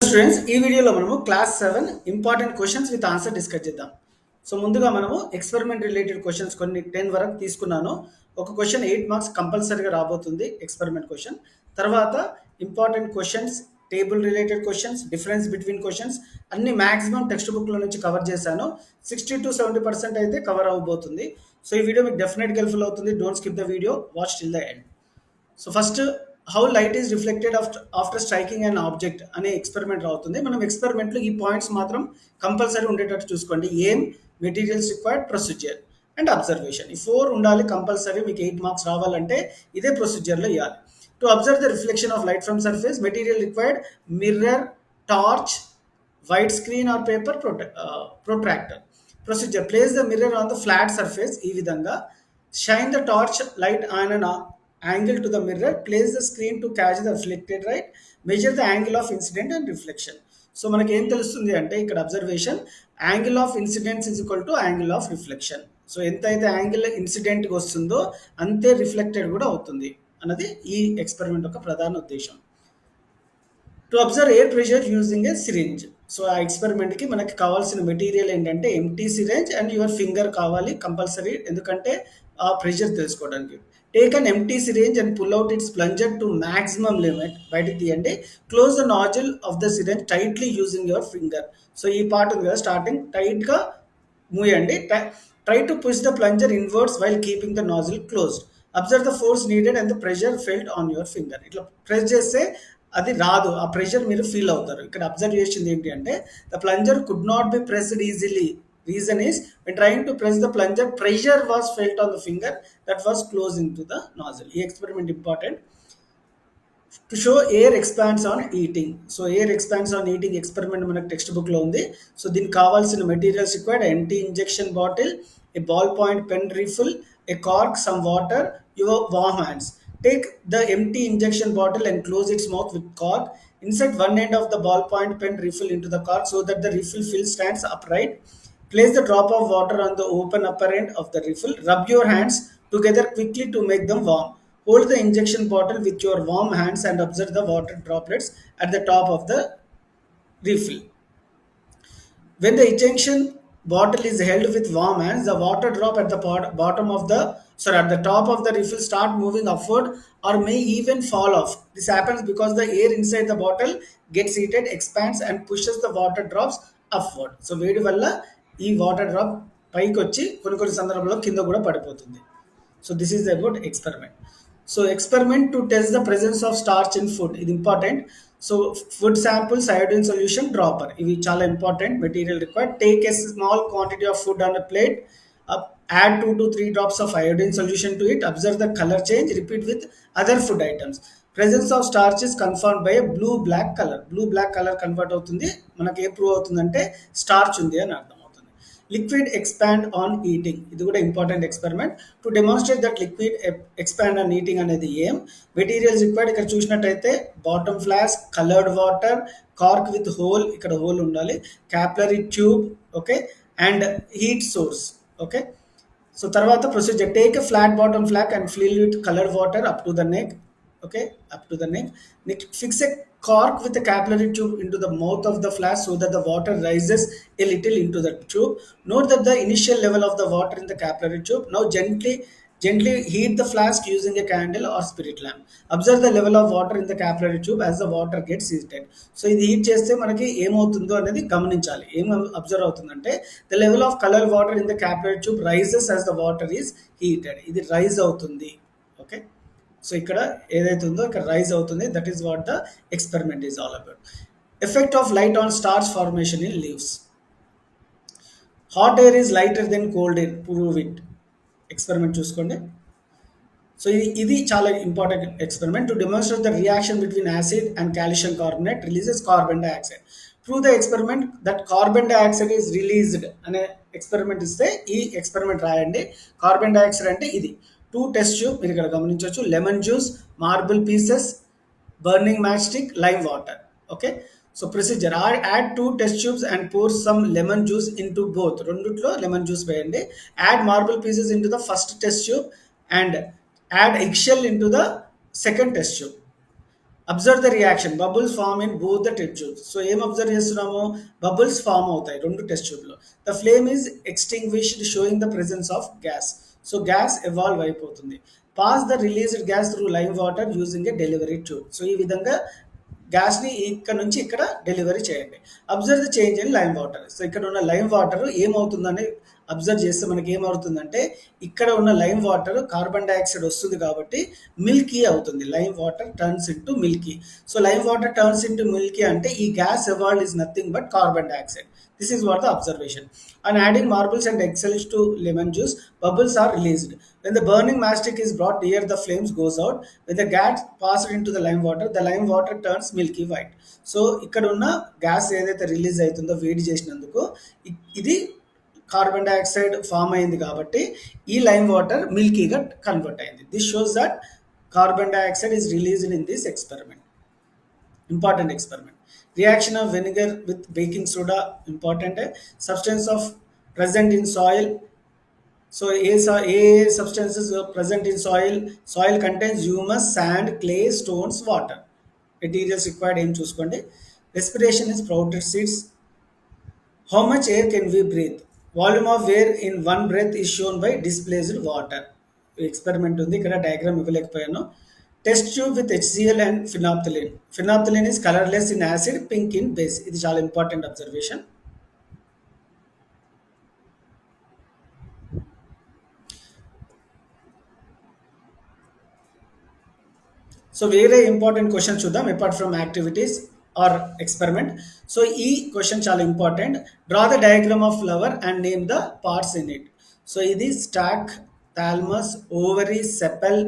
Students ఈ వీడియోలో మనము class 7 important questions with answer discuss చేద్దాం. సో ముందుగా మనము ఎక్స్పెరిమెంట్ రిలేటెడ్ క్వశ్చన్స్ కొన్ని 10 వరకు తీసుకున్నాను. ఒక క్వశ్చన్ 8 మార్క్స్ కంపల్సరీగా రాబోతుంది ఎక్స్పెరిమెంట్ క్వశ్చన్. తర్వాత important questions, table related questions, difference between questions అన్ని మాక్సిమం టెక్స్ట్ బుక్లో నుంచి కవర్ చేశాను. 60-70% అయితే కవర్ అవ్వబోతుంది. సో ఈ వీడియో మీకు డెఫినెట్గా హెల్ప్ఫుల్ అవుతుంది. Don't skip the video, watch till the end. So first how light is reflected after striking and object అనే ఎక్స్పెరిమెంట్ అవుతుంది. మనం ఎక్స్పెరిమెంట్లో ఈ పాయింట్స్ మాత్రం కంపల్సరీ ఉండేటట్టు చూసుకోండి. ఏం, materials required, procedure and observation. ఈ 4 ఉండాలి కంపల్సరీ. మీకు 8 మార్క్స్ రావాలంటే ఇదే ప్రొసీజర్లో ఇవ్వాలి. To observe the reflection of light from surface, material required mirror, torch, white screen are paper, protractor. Procedure: place the mirror on the flat surface. ఈ విధంగా shine the torch light on an angle to the mirror, place the screen to catch the reflected light, measure the angle of incident and reflection. So మనకి ఏం తెలుస్తుంది అంటే ఇక్కడ observation, angle of incidents is equal to angle of reflection. So ఎంత అయితే angle ఇన్సిడెంట్కి వస్తుందో అంతే reflected కూడా అవుతుంది అన్నది ఈ ఎక్స్పెరిమెంట్ యొక్క ప్రధాన ఉద్దేశం. To observe air pressure using a syringe. So ఆ ఎక్స్పెరిమెంట్కి మనకి కావాల్సిన మెటీరియల్ ఏంటంటే empty syringe and your finger కావాలి కంపల్సరీ, ఎందుకంటే ఆ ప్రెషర్ తెలుసుకోవడానికి. Take an empty syringe and pull out its plunger to maximum limit. బయటకు తీయండి. Close the nozzle of the syringe tightly using your finger. So ఈ part ఉంది కదా, starting టైట్గా మూయండి. Try to push the plunger inwards while keeping the nozzle closed. Observe the force needed and the pressure felt on your finger. ఇట్లా press చేస్తే అది రాదు, ఆ ప్రెషర్ మీరు ఫీల్ అవుతారు. ఇక్కడ అబ్జర్వ్ చేసింది ఏంటి అంటే the plunger could not be pressed easily. Reason is when trying to press the plunger, pressure was felt on the finger that was close into the nozzle. ఈ experiment important. To show air expands on heating. So air expands on heating experiment మనకు text book లో ఉంది. So దీనికి కావాల్సిన materials required: empty injection bottle, a ball point pen refill, a cork, some water, your warm hands. Take the empty injection bottle and close its mouth with cork. Insert one end of the ballpoint pen refill into the cork so that the refill stands upright. Place the drop of water on the open upper end of the refill. Rub your hands together quickly to make them warm. Hold the injection bottle with your warm hands and observe the water droplets at the top of the refill. When the injection bottle is held with warm hands, the water drop at the at the top of the refill start moving upward or may even fall off. This happens because the air inside the bottle gets heated, expands and pushes the water drops upward. So వేడి వల్ల ఈ water drop పైకి వచ్చి కొన్ని సందర్భాల్లో కింద కూడా పడిపోతుంది. So this is about experiment. So experiment to test the presence of starch in food, ఇది important. So food samples, iodine solution, dropper, ఇవి చాలా important. Material required: take a small quantity of food on a plate, add 2 to 3 drops of iodine solution to it, observe the color change, repeat with other food items. Presence of starch is confirmed by a blue black color. Blue black color convert అవుతుంది, మనకి ఏ prove అవుతుందంటే starch ఉంది అని అర్థం అవుతుంది. Liquid expand on heating, ఇది కూడా important experiment. To demonstrate that liquid expand on heating అనేది ఏం, మెటీరియల్స్ రిక్వైర్డ్. ఇక్కడ చూసినట్టయితే bottom flask, coloured water, cork with hole, ఇక్కడ హోల్ ఉండాలి, capillary tube, okay, and heat source, okay. So తర్వాత procedure: take a flat bottom flask and fill with coloured water up to the neck, okay, up to the neck. Next, fix a cork with a capillary tube into the mouth of the flask so that the water rises a little into the tube. Note that the initial level of the water in the capillary tube. Now gently heat the flask using a candle or spirit lamp. Observe the level of water in the capillary tube as the water gets heated. So ఇది heat చేస్తే మనకి ఏమవుతుందో అనేది గమనించాలి. ఏం observe అవుతుందంటే the level of color water in the capillary tube rises as the water is heated. ఇది rise అవుతుంది, ఓకే. సో ఇక్కడ ఏదైతే ఉందో ఇక్కడ రైజ్ అవుతుంది. That is what the experiment is all about. Effect of light on starch formation in leaves. Hot air is lighter than cold air, prove it. Experiment చూసుకోండి. So ఇది చాలా important experiment. To demonstrate the reaction between acid and calcium carbonate releases carbon dioxide. Prove the experiment that carbon dioxide is released అనే experiment ఇస్తే ఈ experiment రాయండి. Carbon dioxide అంటే ఇది. 2 test tube మీరు ఇక్కడ గమనించవచ్చు, lemon juice, marble pieces, burning match stick, lime water, okay. So procedure: add 2 test tubes and pour some lemon juice into both. రెండిట్లో లెమన్ జ్యూస్ వేయండి. Add marble pieces into the first test tube and add eggshell into the second test tube. Observe the reaction bubbles form in both the test tubes. So ఏం observe చేస్తున్నాము, bubbles form అవుతాయి రెండు test ట్యూబ్లో. The flame is extinguished showing the presence of gas. So gas evolve అయిపోతుంది. Pass the released gas through lime water using a delivery tube. So ఈ విధంగా గ్యాస్ని ఇక్కడ నుంచి ఇక్కడ డెలివరీ చేయండి. Observe the change in lime water. So ఇక్కడ ఉన్న లైమ్ వాటర్ ఏమవుతుందని అబ్జర్వ్ చేస్తే మనకి ఏమవుతుందంటే, ఇక్కడ ఉన్న లైమ్ వాటర్ కార్బన్ డైఆక్సైడ్ వస్తుంది కాబట్టి మిల్కీ అవుతుంది. Lime water turns into Milky. So lime water turns into Milky అంటే ఈ gas evolve is nothing but carbon dioxide. This is what the observation. On adding marbles and eggshells to lemon juice, bubbles are released. When the burning mastic is brought near, the flames goes out. When the gas passed into the lime water turns milky white. So ఇక్కడ ఉన్న gas ఏదైతే release అవుతుందో వేడి చేసినందుకు ఇది carbon dioxide form అయింది కాబట్టి ఈ లైమ్ వాటర్ మిల్కీగా కన్వర్ట్ అయింది. This shows that carbon dioxide is released in this experiment. Important experiment. Reaction of vinegar with baking soda, important. Substance of present in soil. So a substances present in soil. Soil contains humus, sand, clay, stones, water. Materials required em chuskondi. Respiration is sprouted seeds. How much air can we breathe? Volume of air in one breath is shown by displaced water. Experiment ఉంది, ఇక్కడ diagram ఇవ్వలేకపోయాను. Test tube with HCl and phenolphthalein. Phenolphthalein is colourless in acid, pink in base. ఇది చాలా important observation. So వేరే important question చూద్దాం apart from activities or experiment. So ఈ question చాలా important. Draw the diagram of flower and name the parts in it. So ఇది stalk, thalamus, ovary, sepal,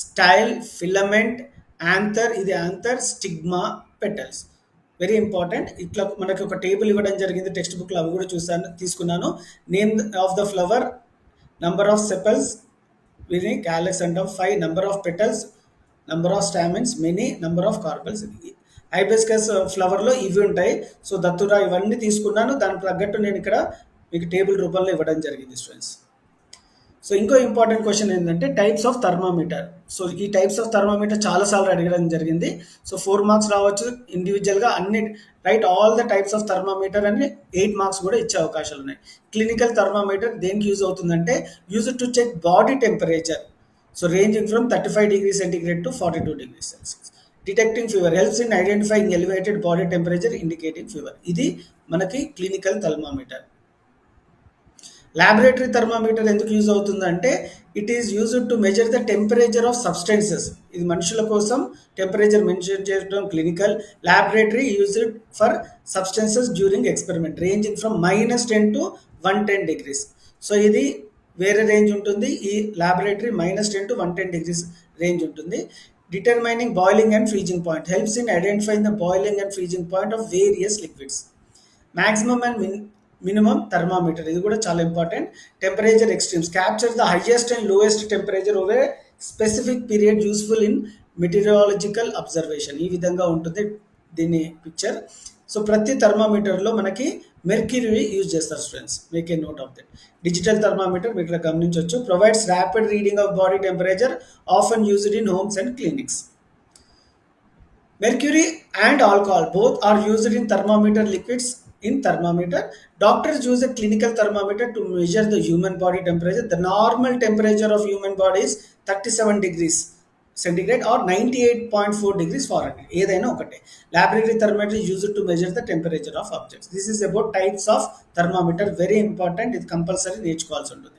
style, filament, anther, ఇది anther, stigma, petals. Very important. ఇట్లా మనకి ఒక table ఇవ్వడం జరిగింది text బుక్లో, అవి కూడా తీసుకున్నాను. Name of the flower, number of sepals, వీటిని క్యాలెక్స్ అంటాం, 5, number of petals, number of stamens, many, number of carpels. Hibiscus ఫ్లవర్లో ఇవి ఉంటాయి. సో దత్తురా ఇవన్నీ తీసుకున్నాను, దానికి తగ్గట్టు నేను ఇక్కడ మీకు టేబుల్ రూపంలో ఇవ్వడం జరిగింది స్టూడెంట్స్. సో ఇంకో ఇంపార్టెంట్ క్వశ్చన్ ఏంటంటే టైప్స్ ఆఫ్ థర్మామీటర్. సో ఈ టైప్స్ ఆఫ్ థర్మామీటర్ చాలాసార్లు అడగడం జరిగింది. సో 4 మార్క్స్ రావచ్చు ఇండివిజువల్గా, అన్ని write all the types of thermometer అని 8 మార్క్స్ కూడా ఇచ్చే అవకాశాలు ఉన్నాయి. క్లినికల్ థర్మామీటర్ దేనికి యూజ్ అవుతుందంటే, use to check body temperature. So ranging from 35 degrees centigrade to 42 degrees Celsius. Detecting fever, helps in identifying elevated body temperature indicating fever. ఇది మనకి clinical thermometer. Laboratory thermometer ఎందుకు use అవుతుందంటే, it is used to measure the temperature of substances. ఇది మనుషుల కోసం temperature mention చేయడం clinical. Laboratory used for substances during experiment ranging from -10 to 110 degrees. So ఇది వేరే రేంజ్ ఉంటుంది. ఈ లాబొరేటరీ -10 to 110 degrees రేంజ్ ఉంటుంది. Determining boiling and freezing point, helps in identifying the boiling and freezing point of various liquids. Maximum and minimum thermometer, ఇది కూడా చాలా important. Temperature extremes, capture the highest and lowest temperature over specific period, useful in meteorological observation. ఈ విధంగా ఉంటుంది దీని picture. So ప్రతి థర్మామీటర్లో మనకి మెర్క్యూరీ యూజ్ చేస్తారు students, make a note of that. Digital thermometer మీరు ఇక్కడ గమనించవచ్చు. Provides rapid reading of body temperature, often used in homes and clinics. Mercury and alcohol both are used in thermometer liquids. In thermometer, doctors use a clinical thermometer to measure the human body temperature. The normal temperature of human body is 37 degrees centigrade or 98.4 degrees Fahrenheit. ఏదైనా ఒకటే. Laboratory thermometer is used to measure the temperature of objects. This is about types of thermometer. Very important. ఇది compulsory నేర్చుకోవాల్సి ఉంటుంది.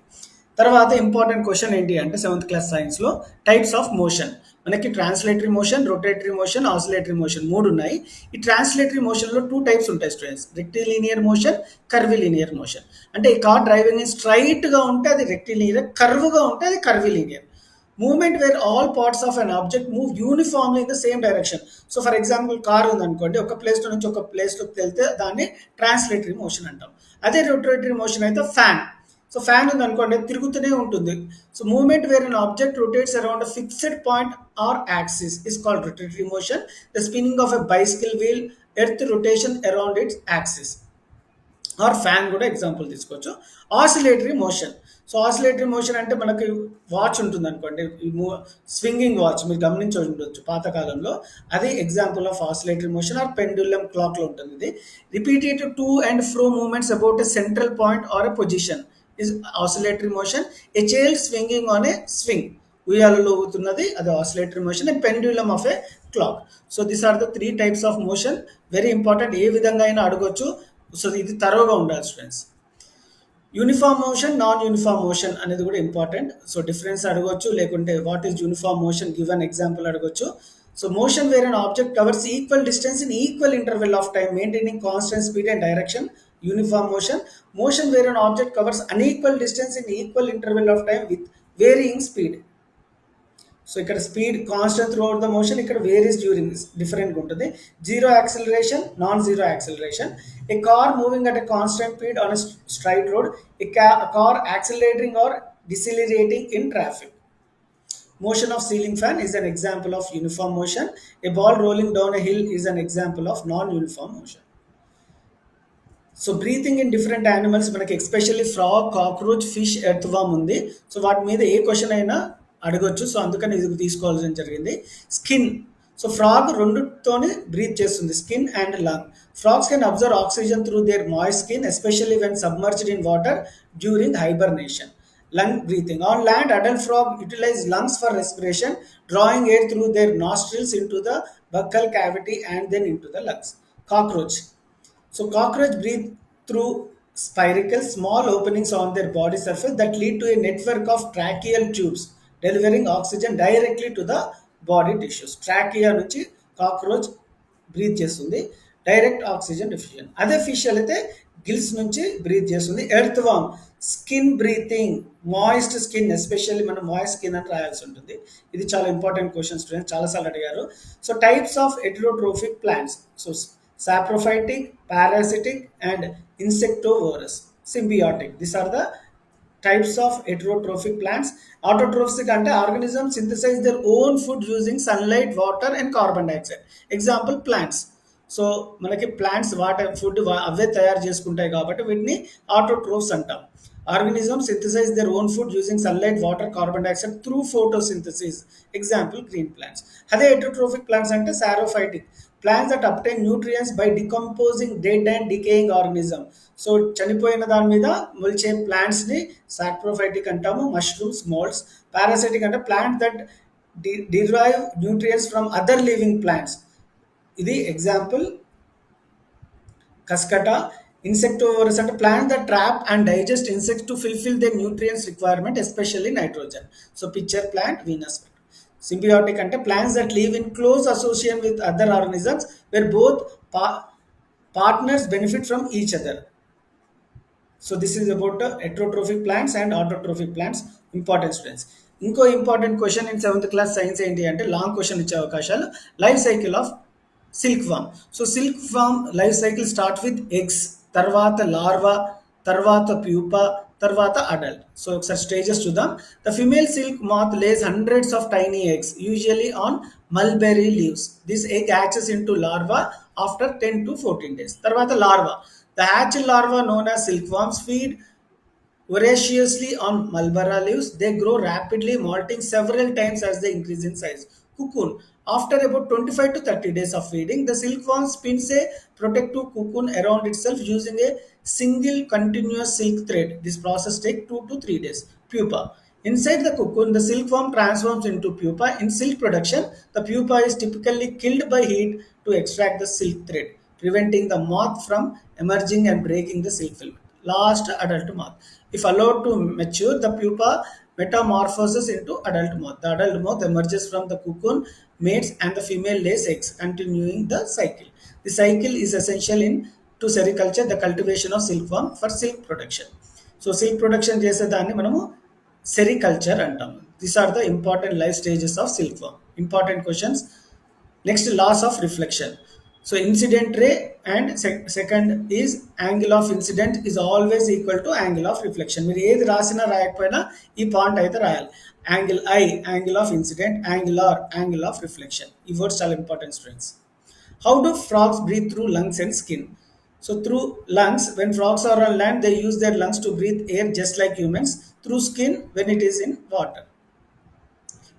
తర్వాత important question ఏంటి అంటే 7th class సైన్స్లో types of motion. మనకి translatory motion, rotatory motion, oscillatory motion 3 ఉన్నాయి. ఈ translatory మోషన్లో 2 టైప్స్ ఉంటాయి స్టూడెంట్స్, రెక్టిలీనియర్ మోషన్, కర్విలీనియర్ మోషన్. అంటే ఈ కార్ డ్రైవింగ్ స్ట్రైట్గా ఉంటే అది రెక్టిలీనియర్, కర్వ్గా ఉంటే అది curvilinear. Movement where all parts of an object move uniformly in the same direction. So for example car ఉందనుకోండి, ఒక ప్లేస్ నుంచి ఒక ప్లేస్లోకి వెళ్తే దాన్ని ట్రాన్స్లేటరీ మోషన్ అంటాం. అదే రొటేటరీ మోషన్ అయితే ఫ్యాన్. సో ఫ్యాన్ ఉంది అనుకోండి, తిరుగుతూనే ఉంటుంది. So movement where an object rotates around a fixed point or axis is called rotatory motion. The spinning of a bicycle wheel, earth rotation around its axis. Or fan కూడా example తీసుకోవచ్చు. Oscillatory motion. So oscillatory motion అంటే మనకి watch ఉంటుంది అనుకోండి, swinging watch మీరు గమనించి ఉండొచ్చు పాతకాలంలో, అది example of oscillatory motion. Or pendulum క్లాక్లో ఉంటుంది ఇది. Repeated to and fro movements about a central point or a position is oscillatory motion. A child swinging on a swing, ఉయ్యాలలో ఊగుతున్నది, అది oscillatory motion. And pendulum of a clock. So these are the 3 types of motion. Very important, ఏ విధంగా అయినా అడగొచ్చు. So ఇది తరోగా ఉండాలి students. Uniform motion, non uniform motion అనేది కూడా ఇంపార్టెంట్. సో డిఫరెన్స్ అడగొచ్చు, లేకుంటే what is uniform motion given example అడగొచ్చు. So motion where an object covers equal distance in equal interval of time maintaining constant speed and direction, uniform motion. Motion where an object covers unequal distance in equal interval of time with varying speed. So ఇక్కడ speed constant throughout the motion, ఇక్కడ varies during డిఫరెంట్గా ఉంటుంది. Zero acceleration, non zero acceleration. A car moving at a constant speed on a straight road, a car accelerating or decelerating in traffic. Motion of ceiling fan is an example of uniform motion. A ball rolling down a hill is an example of non-uniform motion. So breathing in different animals మనకి especially frog, cockroach, fish, earthworm ఉంది. So వాటి మీద ఏ question అయినా అడగొచ్చు. So అందుకని ఇది తీసుకోవాల్సిన జరిగింది. స్కిన్. సో ఫ్రాగ్ రెండుతోనే బ్రీత్ చేస్తుంది, skin and lung. Frogs can observe oxygen through there moist skin especially when submerged in water during hibernation. Lung breathing. On land, adult frog utilize lungs for respiration, drawing air through their nostrils into the buccal cavity and then into the lungs. Cockroach. So cockroach breathe through spiracles, small openings on their body surface that lead to a network of tracheal tubes, delivering oxygen directly to the body tissues. Trachea నుంచి cockroach breath చేస్తుంది, direct oxygen diffusion. అదే fish అయితే gills నుంచి breath చేస్తుంది. Earth వామ్ skin breathing, moist skin, especially మనం moist skin అని రాయాల్సి ఉంటుంది. ఇది చాలా ఇంపార్టెంట్ క్వశ్చన్ స్టూడెంట్స్, చాలాసార్లు అడిగారు. So types of heterotrophic plants. So saprophytic, parasitic and insectivorous, symbiotic. These are the types of heterotrophic plants. Autotrophic అంటే organisms synthesize their own food using sunlight, water and carbon dioxide. Example plants. So మనకి plants water food అవే తయారు చేసుకుంటాయి కాబట్టి వీటిని autotrophs అంటాం. Organism synthesize their own food using sunlight, water, carbon dioxide through photosynthesis. Example green plants. అదే heterotrophic plants అంటే saprophytic, plants that obtain nutrients by decomposing dead and decaying organism. So చనిపోయిన దాని మీద మొలిచే ప్లాంట్స్ని సాప్రోఫైటిక్ అంటాము. Mushrooms, moulds. Parasitic అంటే plant that derive nutrients from other living plants. ఇది ఎగ్జాంపుల్ కస్కటా. ఇన్సెక్టోవరస్ అంటే plant that trap and digest insects to fulfil their nutrients requirement, especially nitrogen. So picture plant, Venus. Symbiotic అంటే plants that live in close association with other organisms where both partners benefit from each other. So this is about the heterotrophic plants and autotrophic plants. Important students. ఇంకో important question in 7th class science ఏంటి అంటే long question ఇచ్చే అవకాశాలు. Life cycle of silk worm. So silk worm life cycle start with eggs, తర్వాత larva, తర్వాత pupa, తర్వాత adult. So ఒకసారి stages చూద్దాం. The female silk moth lays hundreds of tiny eggs usually on mulberry leaves. This egg hatches into larva after 10 to 14 days. తర్వాత larva. The hatched larva known as silkworms feed voraciously on mulberry leaves. They grow rapidly, molting several times as they increase in size. Cocoon. After about 25 to 30 days of feeding, the silkworm spins a protective cocoon around itself using a single continuous silk thread. This process takes 2 to 3 days. Pupa. Inside the cocoon, the silkworm transforms into pupa. In silk production, the pupa is typically killed by heat to extract the silk thread, preventing the moth from emerging and breaking the silk filament. Last, adult moth. If allowed to mature, the pupa metamorphoses into adult moth. The adult moth emerges from the cocoon, mates, and the female lays eggs, continuing the cycle. The cycle is essential in to sericulture, the cultivation of silkworm for silk production. So silk production చేసేదాన్ని మనము sericulture అంటాము. These are the important life stages of silkworm. Important questions. Next, loss of reflection. So incident ray and second is angle of incident is always equal to angle of reflection. మీరు ఏది రాసినా రాయకపోయినా ఈ point అయితే రాయాలి. Angle I, angle of incident, angle R, angle of reflection. ఈ words చాలా important students. How do frogs breathe through lungs and skin? So through lungs, when frogs are on land, they use their lungs to breathe air just like humans. Through skin, when it is in water.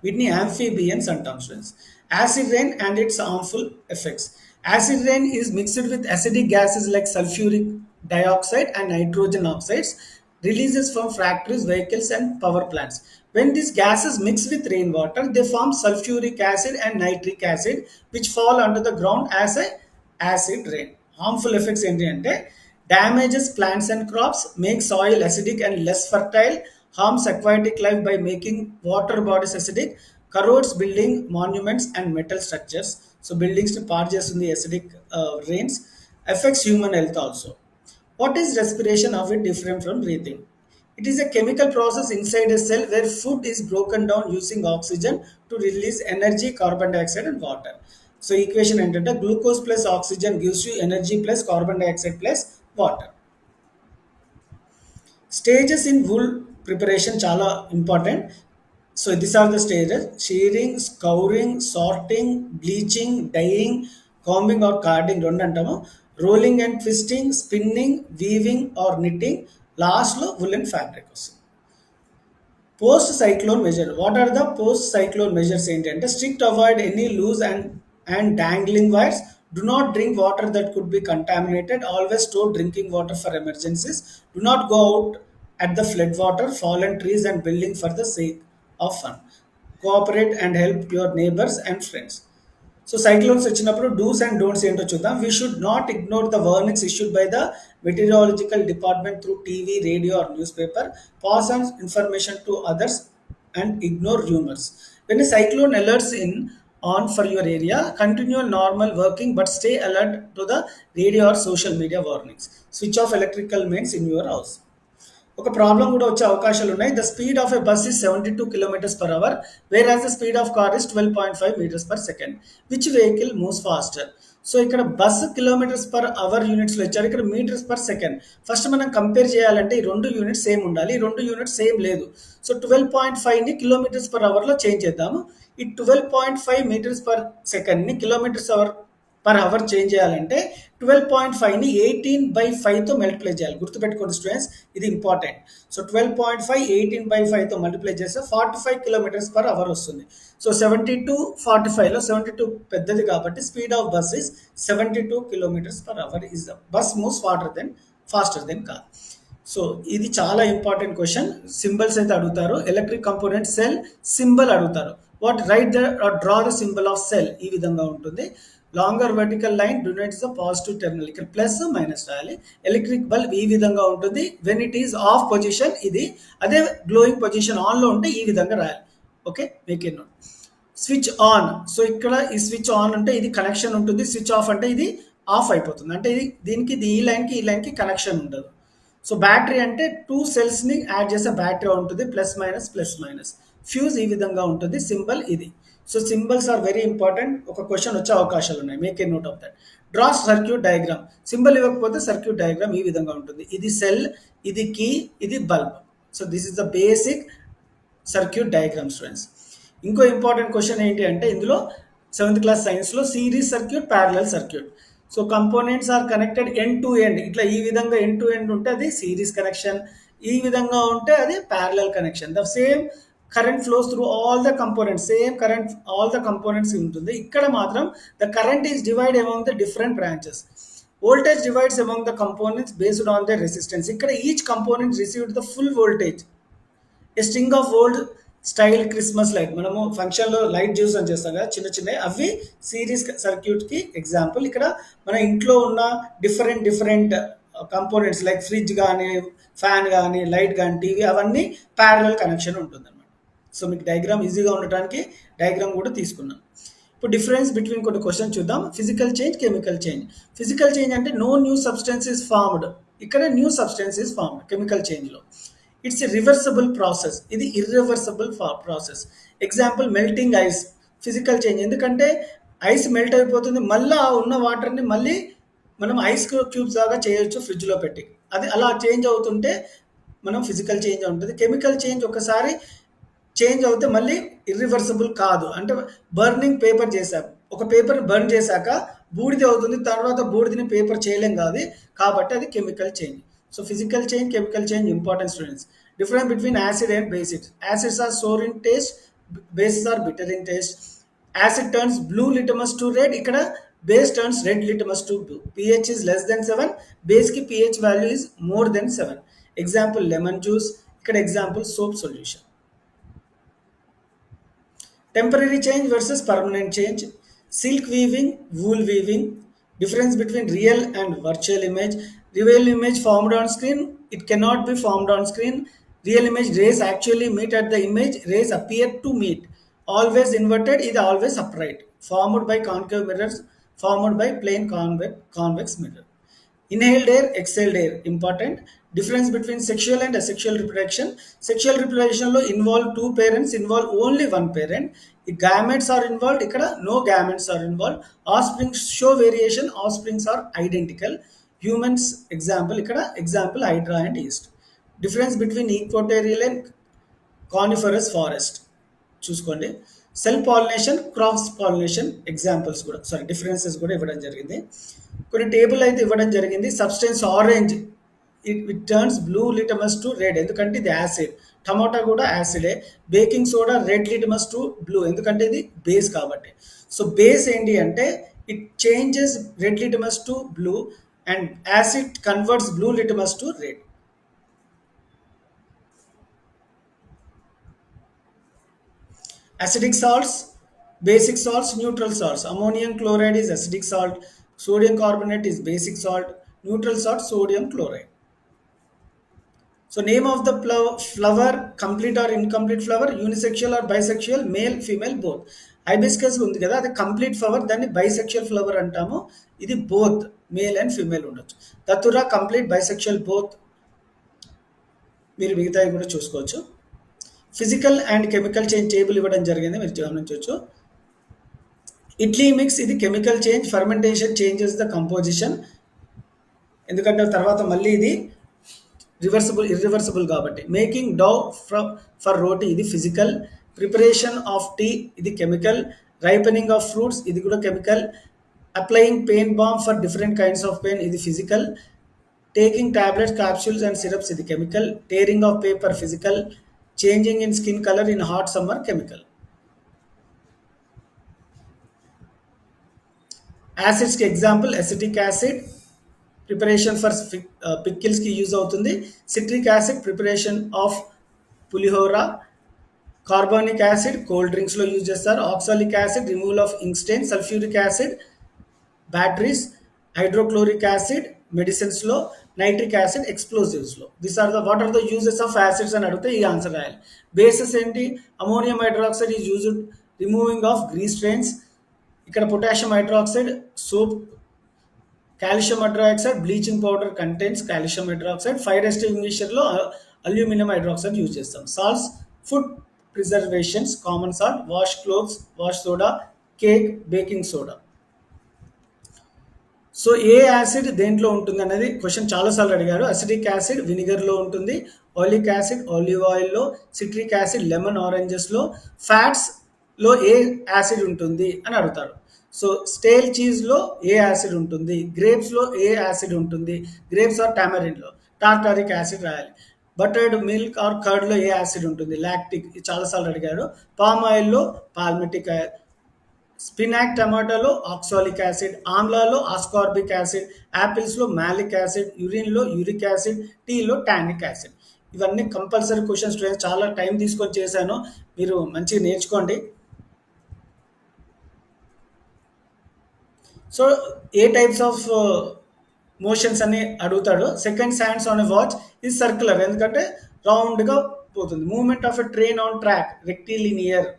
వీటిని amphibians అంటాం students. Acid rain and it's harmful effects. Acid rain is mixed with acidic gases like sulfuric dioxide and nitrogen oxides releases from factories, vehicles and power plants. When these gases mix with rainwater, they form sulfuric acid and nitric acid which fall onto the ground as a acid rain. Harmful effects ఏంటి అంటే damages plants and crops, makes soil acidic and less fertile, harms aquatic life by making water bodies acidic, corrodes building monuments and metal structures. So buildings ని పాడు చేస్తుంది acidic rains, affects human health also. What is respiration? Of it different from breathing? It is a chemical process inside a cell where food is broken down using oxygen to release energy, carbon dioxide and water. So equation ఏంటంటే glucose plus oxygen gives you energy plus carbon dioxide plus water. Stages in wool preparation చాలా important. So this are the stages: shearing, scouring, sorting, bleaching, dyeing, combing or carding రెండు అంటాము, rolling and twisting, spinning, weaving or knitting, లాస్ట్లో woollen fabric వస్తుంది. Post cyclone measure. What are the post cyclone measures ఏంటంటే strict avoid any loose and dangling wires, do not drink water that could be contaminated, always store drinking water for emergencies, do not go out at the flood water, fallen trees and building for the sake of fun, cooperate and help your neighbors and friends. So cyclones వచ్చినప్పుడు dos and don'ts ఏంటో చూద్దాం. We should not ignore the warnings issued by the meteorological department through TV, radio or newspaper. Pass on information to others and ignore rumors. When a cyclone alerts on for your area, continue normal working but stay alert to the radio or social media warnings. Switch off electrical mains in your house. ఒక problem కూడా వచ్చే అవకాశాలు ఉన్నాయి. The speed of a bus is 72 kilometres per hour, whereas the speed of car is 12.5 metres per second. Which vehicle moves faster? So ఇక్కడ bus kilometres per hour యూనిట్స్లో ఇచ్చారు, ఇక్కడ metres per second. First మనం compare చేయాలంటే ఈ రెండు units same ఉండాలి, ఈ రెండు యూనిట్స్ సేమ్ లేదు. సో 12.5ని కిలోమీటర్స్ పర్ అవర్లో చేంజ్ చేద్దాము. ఈ 12.5 మీటర్స్ పర్ సెకండ్ని కిలోమీటర్స్ పర్ అవర్ చేంజ్ చేయాలంటే 12.5ని 18/5తో మల్టిప్లై చేయాలి. గుర్తుపెట్టుకోండి స్టూడెంట్స్, ఇది ఇంపార్టెంట్. సో 12.5 18/5తో మల్టిప్లై చేస్తే 45 కిలోమీటర్స్ పర్ అవర్ వస్తుంది. సో 72 45లో 72 పెద్దది కాబట్టి speed of bus is 72 kilometres per hour. Is the bus moves faster then car. So ఇది చాలా ఇంపార్టెంట్ క్వశ్చన్. సింబల్స్ అయితే అడుగుతారు. ఎలక్ట్రిక్ కంపోనెంట్ సెల్ సింబల్ అడుగుతారు. What write the draw the symbol of cell. ఈ విధంగా ఉంటుంది. Longer vertical line denotes the positive terminal, ఇక్కడ plus minus రాయాలి. ఎలక్ట్రిక్ బల్బ్ ఈ విధంగా ఉంటుంది. When it is of position ఇది, అదే గ్లోయింగ్ పొజిషన్ ఆన్లో ఉంటే ఈ విధంగా రాయాలి. Okay, make a note. Switch on. So ఇక్కడ ఈ స్విచ్ ఆన్ అంటే ఇది కనెక్షన్ ఉంటుంది, స్విచ్ ఆఫ్ అంటే ఇది ఆఫ్ అయిపోతుంది. అంటే ఇది దీనికి ఈ లైన్కి కనెక్షన్ ఉండదు. సో బ్యాటరీ అంటే 2 సెల్స్ని యాడ్ చేసే బ్యాటరీ ఉంటుంది, ప్లస్ మైనస్. ఫ్యూజ్ ఈ విధంగా ఉంటుంది, సింబల్ ఇది. So symbols are very important. ఒక క్వశ్చన్ వచ్చే అవకాశాలు ఉన్నాయి, make a note of that. Draw circuit diagram. Symbol ఇవ్వకపోతే సర్క్యూట్ డయాగ్రామ్ ఈ విధంగా ఉంటుంది. ఇది సెల్, ఇది కీ, ఇది bulb. So this is the basic circuit diagram students. ఇంకో ఇంపార్టెంట్ క్వశ్చన్ ఏంటి అంటే ఇందులో 7th క్లాస్ సైన్స్లో series circuit, parallel circuit. So components are connected end to end. ఇట్లా ఈ విధంగా ఎండ్ టు ఎండ్ ఉంటే అది సిరీస్ కనెక్షన్, ఈ విధంగా ఉంటే అది parallel connection. The same current flows through all the components, same current all the components ఉంటుంది. ఇక్కడ మాత్రం the current is divide among the different branches. Voltage divides among the components based on the resistance. ఇక్కడ each component received the full voltage. A string of old style Christmas light, మనము ఫంక్షన్లో light juice అని చేస్తాం కదా చిన్న అవి series సర్క్యూట్కి example. ఇక్కడ మన ఇంట్లో ఉన్న డిఫరెంట్ కంపోనెంట్స్ లైక్ ఫ్రిడ్జ్ కానీ, ఫ్యాన్ కానీ, లైట్ కానీ, టీవీ, అవన్నీ ప్యారలల్ కనెక్షన్ ఉంటుంది అనమాట. సో మీకు డయాగ్రామ్ ఈజీగా ఉండటానికి డయాగ్రామ్ కూడా తీసుకున్నాం. ఇప్పుడు డిఫరెన్స్ బిట్వీన్ కొన్ని క్వశ్చన్ చూద్దాం. Physical change, chemical change. Physical change అంటే no new substance is formed. ఇక్కడ new substance is formed chemical చేంజ్లో. ఇట్స్ ఎ రివర్సబుల్ ప్రాసెస్, ఇది irreversible process. Example melting ice, physical change. ఎందుకంటే ఐస్ మెల్ట్ అయిపోతుంది, మళ్ళీ ఉన్న వాటర్ని మళ్ళీ మనం ఐస్ క్యూబ్స్ లాగా చేయొచ్చు ఫ్రిడ్జ్లో పెట్టి. అది అలా చేంజ్ అవుతుంటే మనం ఫిజికల్ చేంజ్ ఉంటుంది. కెమికల్ చేంజ్ ఒకసారి చేంజ్ అవుతే మళ్ళీ ఇర్రివర్సబుల్ కాదు. అంటే బర్నింగ్ పేపర్ చేసాం, ఒక పేపర్ని బర్న్ చేశాక బూడిద అవుతుంది, తర్వాత బూడిదని పేపర్ చేయలేం కాదు, కాబట్టి అది chemical change. So physical change, chemical change important students. Difference between acid and based. Acids are sour in taste, bases are bitter in taste. Acid turns blue litmus to red. ఇక్కడ base turns red litmus to blue. pH is less than 7. Base ki pH value is more than 7. Example lemon juice. ఇక్కడ example soap solution. Temporary change versus permanent change. Silk weaving, wool weaving. Difference between real and virtual image. Real image formed on screen, it cannot be formed on screen. Real image rays actually meet at the image, rays appear to meet. Always inverted is always upright. Formed by concave mirrors, formed by plain convex mirror. Inhaled air, exhaled air, important. Difference between sexual and asexual reproduction. Sexual reproduction lo involve two parents, involve only one parent. If gametes are involved, ikkada no gametes are involved. Offspring show variation, offsprings are identical. Humans example, ikkada example hydra and yeast. Difference between equatorial and coniferous forest చూసుకోండి. Self pollination, cross pollination examples కూడా, sorry differences కూడా ఇవ్వడం జరిగింది. కొన్ని table అయితే ఇవ్వడం జరిగింది. Substance orange, it turns blue litmus to red, ఎందుకంటే ఇది యాసిడ్. టమాటా కూడా యాసిడే. Baking soda red litmus to blue, ఎందుకంటే ఇది బేస్ కాబట్టి. సో బేస్ ఏంటి అంటే it changes red litmus to blue and acid converts blue litmus to red. Acidic salts, basic salts, neutral salts. Ammonium chloride is acidic salt. Sodium carbonate is basic salt. Neutral salt, sodium chloride. So name of the flower, complete or incomplete flower, unisexual or bisexual, male, female, both. Hibiscus ఉంది కదా, అది complete flower, దాన్ని bisexual flower అంటాము. ఇది both male and female ఉండొచ్చు. దతురా complete, bisexual, both. మీరు మిగతావి కూడా చూసుకోవచ్చు. Physical and chemical change table ఇవ్వడం జరిగింది, మీరు గమనించవచ్చు. ఇడ్లీ మిక్స్, ఇది chemical change. Fermentation changes the composition, ఎందుకంటే తర్వాత మళ్ళీ ఇది ఇర్రివర్సిబుల్ కాబట్టి. మేకింగ్ డౌ ఫర్ రోటీ, ఇది ఫిజికల్. ప్రిపరేషన్ ఆఫ్ టీ, ఇది కెమికల్. రైపనింగ్ ఆఫ్ ఫ్రూట్స్, ఇది కూడా కెమికల్. అప్లయింగ్ పెయిన్ బాంబ్ for different kinds of pain, ఇది physical. Taking tablets, capsules and syrups, ఇది chemical. Tearing of paper, physical. Changing in skin color in hot summer, chemical. Acids ki example acetic acid, preparation for pickles ki use avutundi. Citric acid, preparation of pulihora. Carbonic acid, cold drinks lo use chestaru. Oxalic acid, removal of ink stain. Sulfuric acid, batteries. Hydrochloric acid, medicines లో. Nitric acid explosives లో. What are the uses of acids అని అడిగితే ఈ answer రాయాలి. Bases ఏంటి? Ammonium hydroxide is used removing of grease stains. ఇక్కడ potassium hydroxide soap. Calcium hydroxide bleaching powder contains calcium hydroxide. Fire extinguisher లో aluminium hydroxide use చేస్తాం. Salts, food preservations, common salt. Wash clothes, wash soda. Cake, baking soda. So ఏ acid దేంట్లో ఉంటుంది అనేది question చాలాసార్లు అడిగారు. Acidic acid వినిగర్లో ఉంటుంది. ఆలిక్ యాసిడ్ ఆలివ్ ఆయిల్లో. సిట్రిక్ యాసిడ్ లెమన్ ఆరెంజెస్లో. ఫ్యాట్స్లో ఏ యాసిడ్ ఉంటుంది అని అడుగుతారు. సో స్టేల్ చీజ్లో ఏ యాసిడ్ ఉంటుంది. గ్రేప్స్లో ఏ యాసిడ్ ఉంటుంది. గ్రేప్స్ ఆర్ టామరిన్లో టార్టారిక్ యాసిడ్ రాయాలి. బటర్డ్ మిల్క్ ఆర్ కర్డ్లో ఏ యాసిడ్ ఉంటుంది. లాక్టిక్, చాలాసార్లు అడిగారు. పామ్ ఆయిల్లో పాల్మిటిక్. స్పినాక్ టమాటాలో ఆక్సాలిక్ యాసిడ్. ఆమ్లాలో ఆస్కార్బిక్ యాసిడ్. యాపిల్స్లో మాలిక్ యాసిడ్. యూరిన్లో యూరిక్ యాసిడ్. టీలో టానిక్ యాసిడ్. ఇవన్నీ కంపల్సరీ క్వశ్చన్స్ స్టూడెంట్స్, చాలా టైం తీసుకొని చేశాను, మీరు మంచిగా నేర్చుకోండి. So A types of motions అని అడుగుతాడు. Second hands on a watch ఇది సర్క్యులర్, ఎందుకంటే రౌండ్గా పోతుంది. Movement of a train on track rectilinear,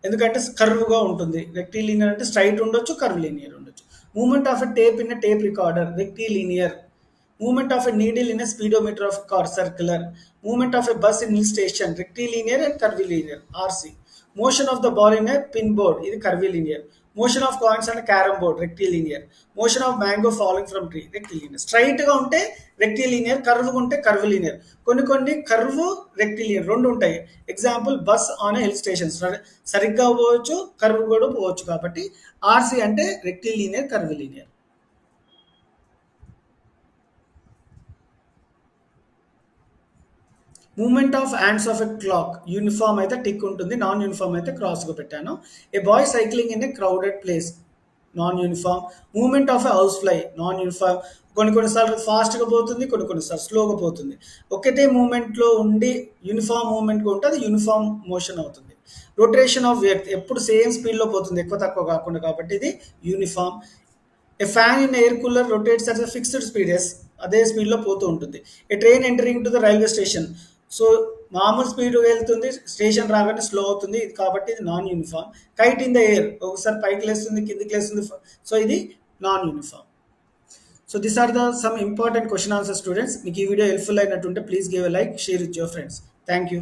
ఎందుకంటే కర్వ్గా ఉంటుంది. రెక్టిలినియర్ అంటే స్ట్రైట్ ఉండొచ్చు, కర్వ్ లీనియర్ ఉండొచ్చు. Movement of a tape in a tape recorder rectilinear. Movement of a needle in a speedometer of car circular. Movement of a bus in hill station rectilinear and curvilinear RC. Motion of the ball in a pin board ఇది curvilinear. Motion of coins and carrom board rectilinear. Motion of mango following from tree rectilinear. స్ట్రైట్గా ఉంటే rectilinear, curve ఉంటే curve linear. కొన్ని curve rectilinear రెండు ఉంటాయి. Example bus on hill station, సరిగ్గా పోవచ్చు curve కూడా పోవచ్చు. కాబట్టి ఆర్సీ అంటే rectilinear, curve linear. Movement of hands of a clock uniform అయితే టిక్ ఉంటుంది, నాన్ యూనిఫామ్ అయితే క్రాస్గా పెట్టాను. A boy cycling in A crowded place non uniform. Movement of a house fly non uniform. కొన్నిసార్లు ఫాస్ట్గా పోతుంది, కొన్నిసార్లు స్లోగా పోతుంది. ఒకటే మూమెంట్లో ఉండి యూనిఫామ్ మూమెంట్గా ఉంటే అది యూనిఫామ్ మోషన్ అవుతుంది. రొటేషన్ ఆఫ్ ఎర్త్ ఎప్పుడు సేమ్ స్పీడ్లో పోతుంది, ఎక్కువ తక్కువ కాకుండా, కాబట్టి ఇది uniform. A fan in air cooler rotates at fixed speed, అదే స్పీడ్లో పోతూ ఉంటుంది. A train entering to the railway station, so మామూలు స్పీడ్ వెళ్తుంది, స్టేషన్ రాగానే స్లో అవుతుంది, ఇది కాబట్టి ఇది non uniform. Kite in the air ఒకసారి పైకి లేస్తుంది, కిందికి లేస్తుంది, సో ఇది non uniform. So these are the sum important question answer students. మీకు ఈ వీడియో హెల్ప్ఫుల్ అయినట్టుంటే please give a like, share with your friends. Thank you.